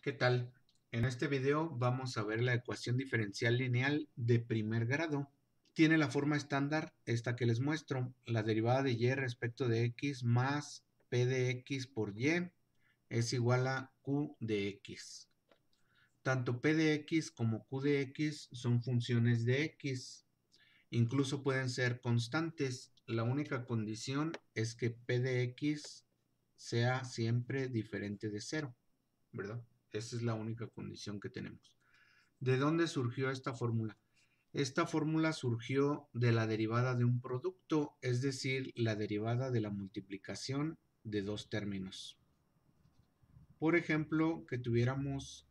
¿Qué tal? En este video vamos a ver la ecuación diferencial lineal de primer grado. Tiene la forma estándar, esta que les muestro, la derivada de y respecto de x más p de x por y es igual a q de x. Tanto p de x como q de x son funciones de x. Incluso pueden ser constantes. La única condición es que p de x sea siempre diferente de 0, ¿verdad? Esa es la única condición que tenemos. ¿De dónde surgió esta fórmula? Esta fórmula surgió de la derivada de un producto, es decir, la derivada de la multiplicación de dos términos. Por ejemplo, que tuviéramos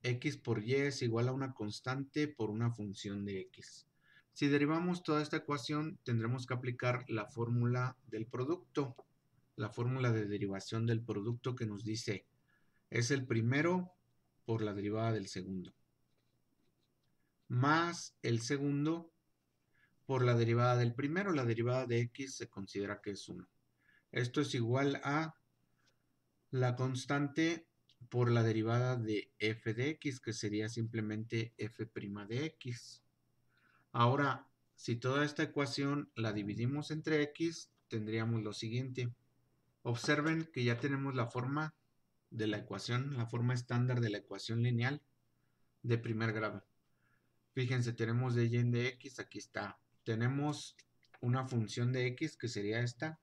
x por y es igual a una constante por una función de x. Si derivamos toda esta ecuación, tendremos que aplicar la fórmula del producto, la fórmula de derivación del producto que nos dice es el primero por la derivada del segundo, más el segundo por la derivada del primero. La derivada de x se considera que es 1. Esto es igual a la constante por la derivada de f de x, que sería simplemente f' de x. Ahora, si toda esta ecuación la dividimos entre x, tendríamos lo siguiente. Observen que ya tenemos la forma de la ecuación, la forma estándar de la ecuación lineal de primer grado. Fíjense, tenemos de y en de x, aquí está. Tenemos una función de x que sería esta.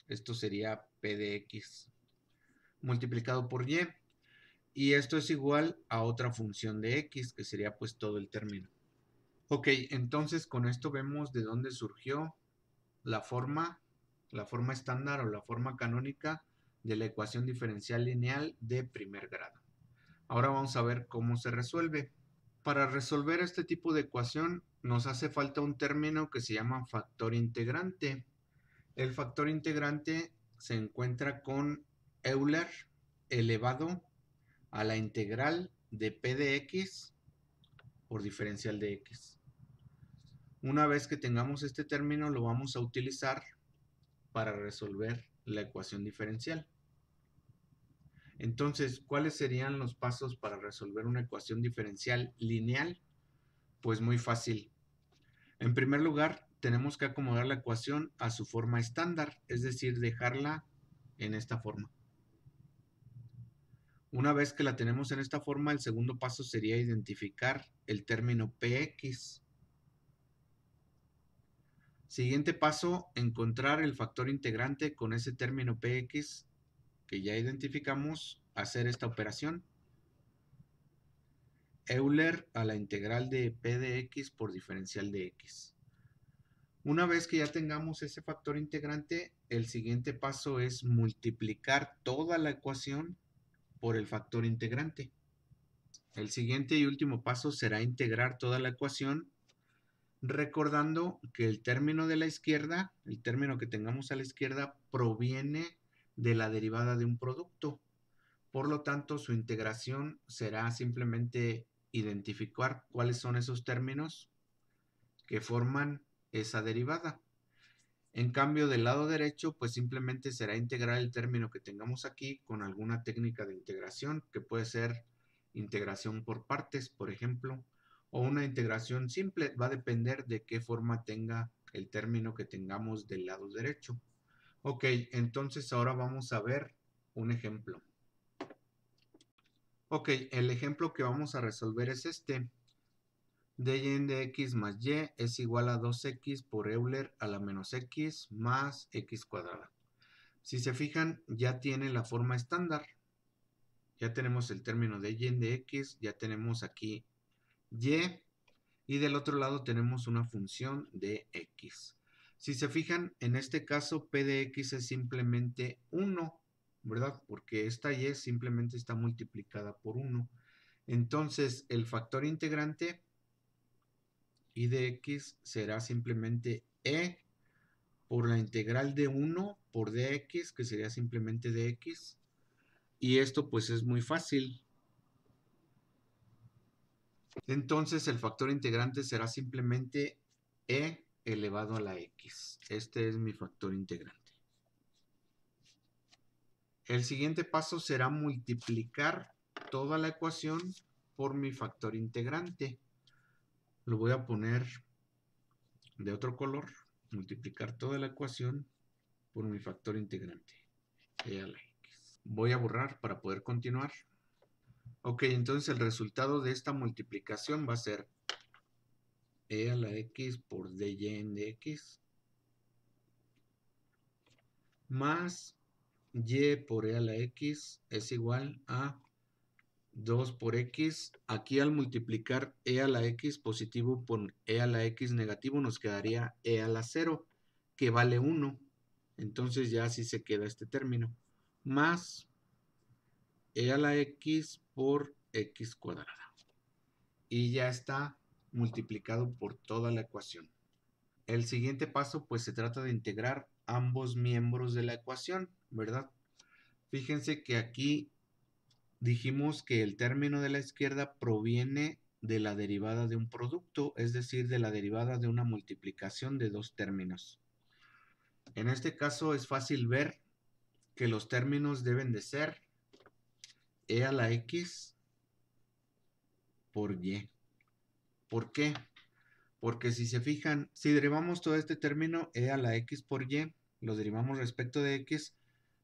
Esto sería p de x multiplicado por y. Y esto es igual a otra función de x que sería pues todo el término. Ok, entonces con esto vemos de dónde surgió la forma estándar o la forma canónica de la ecuación diferencial lineal de primer grado. Ahora vamos a ver cómo se resuelve. Para resolver este tipo de ecuación nos hace falta un término que se llama factor integrante. El factor integrante se encuentra con Euler elevado a la integral de p de x por diferencial de x. Una vez que tengamos este término lo vamos a utilizar para resolver la ecuación diferencial. Entonces, ¿cuáles serían los pasos para resolver una ecuación diferencial lineal? Pues muy fácil. En primer lugar, tenemos que acomodar la ecuación a su forma estándar, es decir, dejarla en esta forma. Una vez que la tenemos en esta forma, el segundo paso sería identificar el término px. Siguiente paso, encontrar el factor integrante con ese término px que ya identificamos, hacer esta operación. Euler a la integral de p de x por diferencial de x. Una vez que ya tengamos ese factor integrante, el siguiente paso es multiplicar toda la ecuación por el factor integrante. El siguiente y último paso será integrar toda la ecuación, recordando que el término de la izquierda, el término que tengamos a la izquierda, proviene de la derivada de un producto. Por lo tanto, su integración será simplemente identificar cuáles son esos términos que forman esa derivada. En cambio, del lado derecho, pues simplemente será integrar el término que tengamos aquí con alguna técnica de integración, que puede ser integración por partes, por ejemplo, o una integración simple. Va a depender de qué forma tenga el término que tengamos del lado derecho. Ok, entonces ahora vamos a ver un ejemplo. Ok, el ejemplo que vamos a resolver es este. dy de x más y es igual a 2x por Euler a la menos x más x cuadrada. Si se fijan, ya tiene la forma estándar. Ya tenemos el término de y de x, ya tenemos aquí y del otro lado tenemos una función de x. Si se fijan, en este caso p de x es simplemente 1, ¿verdad? Porque esta y simplemente está multiplicada por 1. Entonces, el factor integrante y de x será simplemente e por la integral de 1 por dx, que sería simplemente dx. Y esto pues es muy fácil. Entonces el factor integrante será simplemente e elevado a la x. Este es mi factor integrante. El siguiente paso será multiplicar toda la ecuación por mi factor integrante. Lo voy a poner de otro color. Multiplicar toda la ecuación por mi factor integrante, e a la x. Voy a borrar para poder continuar. Ok, entonces el resultado de esta multiplicación va a ser e a la x por dy en dx más y por e a la x es igual a 2 por x. Aquí al multiplicar e a la x positivo por e a la x negativo nos quedaría e a la 0, que vale 1. Entonces ya así se queda este término. Más e a la x por x cuadrada. Y ya está multiplicado por toda la ecuación. El siguiente paso pues se trata de integrar ambos miembros de la ecuación, ¿verdad? Fíjense que aquí dijimos que el término de la izquierda proviene de la derivada de un producto, es decir, de la derivada de una multiplicación de dos términos. En este caso es fácil ver que los términos deben de ser e a la x por y. ¿Por qué? Porque si se fijan, si derivamos todo este término e a la x por y, lo derivamos respecto de x,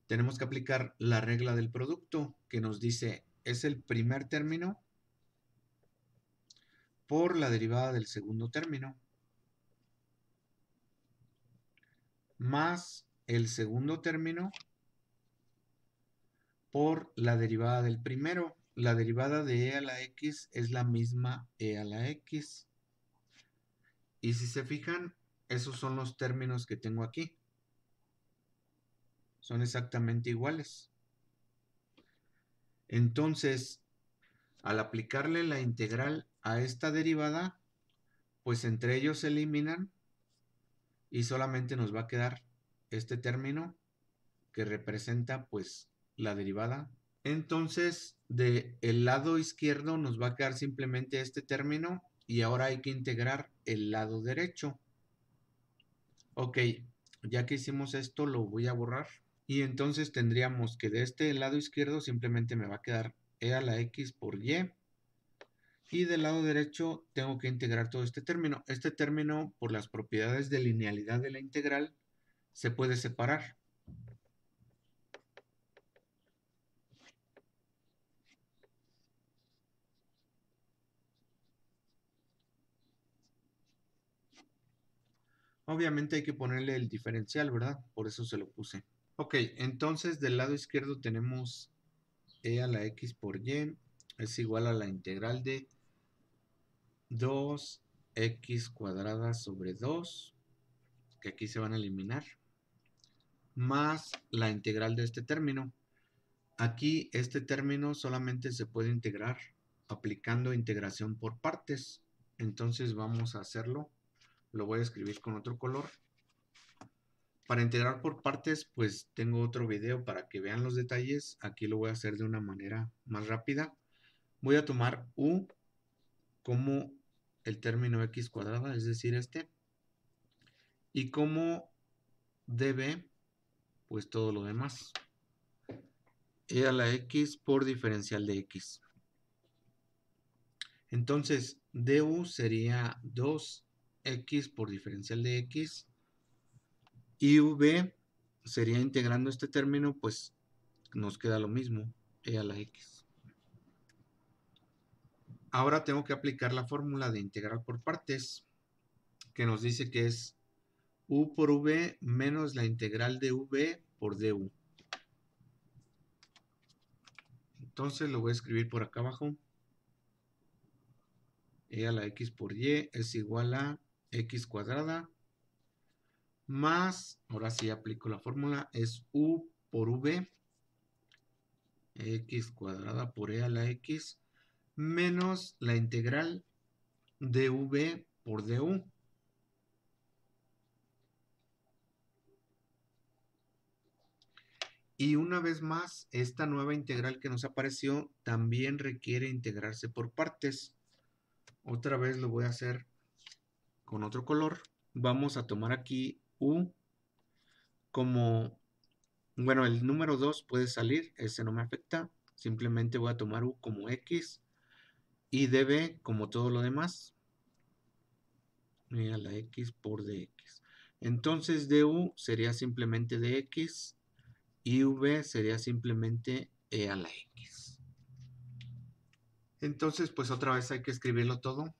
tenemos que aplicar la regla del producto, que nos dice es el primer término por la derivada del segundo término, más el segundo término por la derivada del primero. La derivada de e a la x es la misma e a la x. Y si se fijan, esos son los términos que tengo aquí. Son exactamente iguales. Entonces, al aplicarle la integral a esta derivada, pues entre ellos se eliminan y solamente nos va a quedar este término que representa pues la derivada. Entonces, del lado izquierdo nos va a quedar simplemente este término y ahora hay que integrar el lado derecho. Ok, ya que hicimos esto lo voy a borrar. Y entonces tendríamos que de este lado izquierdo simplemente me va a quedar e a la x por y. Y del lado derecho tengo que integrar todo este término. Este término, por las propiedades de linealidad de la integral, se puede separar. Obviamente hay que ponerle el diferencial, ¿verdad? Por eso se lo puse. Ok, entonces del lado izquierdo tenemos e a la x por y es igual a la integral de 2x cuadrada sobre 2, que aquí se van a eliminar, más la integral de este término. Aquí este término solamente se puede integrar aplicando integración por partes. Entonces vamos a hacerlo. Lo voy a escribir con otro color. Para integrar por partes, pues tengo otro video para que vean los detalles. Aquí lo voy a hacer de una manera más rápida. Voy a tomar u como el término x cuadrada, es decir, este. Y como db, pues todo lo demás. E a la x por diferencial de x. Entonces, du sería 2x por diferencial de x. Y v sería integrando este término, pues nos queda lo mismo, e a la x. Ahora tengo que aplicar la fórmula de integral por partes, que nos dice que es u por v menos la integral de v por du. Entonces lo voy a escribir por acá abajo. E a la x por y es igual a x cuadrada más, ahora sí aplico la fórmula, es u por v, x cuadrada por e a la x, menos la integral de v por du. Y una vez más, esta nueva integral que nos apareció también requiere integrarse por partes. Otra vez lo voy a hacer con otro color. Vamos a tomar aquí u como Bueno, el número 2 puede salir, ese no me afecta. Simplemente voy a tomar u como x y db como todo lo demás. A la x por dx. Entonces du sería simplemente dx y v sería simplemente e a la x. Entonces, pues otra vez hay que escribirlo todo.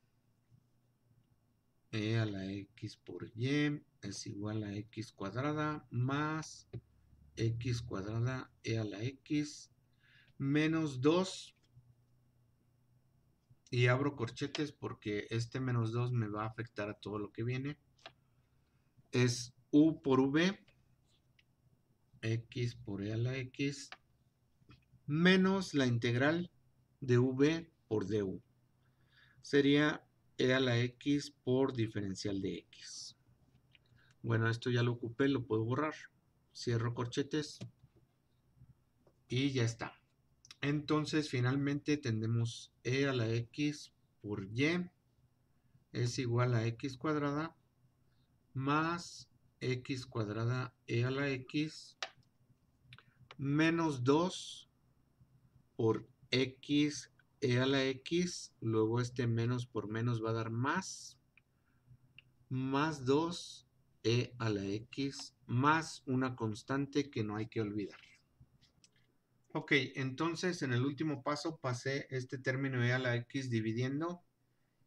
E a la x por y es igual a x cuadrada más x cuadrada e a la x menos 2, y abro corchetes porque este menos 2 me va a afectar a todo lo que viene. Es u por v, x por e a la x, menos la integral de v por du. Sería e a la x por diferencial de x. Bueno, esto ya lo ocupé, lo puedo borrar. Cierro corchetes y ya está. Entonces, finalmente tendremos e a la x por y es igual a x cuadrada más x cuadrada e a la x menos 2 por x e a la x. Luego este menos por menos va a dar más 2 e a la x más una constante que no hay que olvidar. Ok, entonces en el último paso pasé este término e a la x dividiendo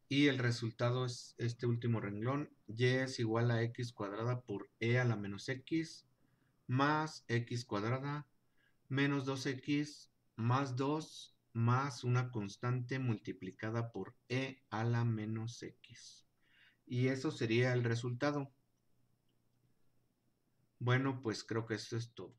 y el resultado es este último renglón. Y es igual a x cuadrada por e a la menos x más x cuadrada menos 2x más 2 más una constante multiplicada por e a la menos x. Y eso sería el resultado. Bueno, pues creo que eso es todo.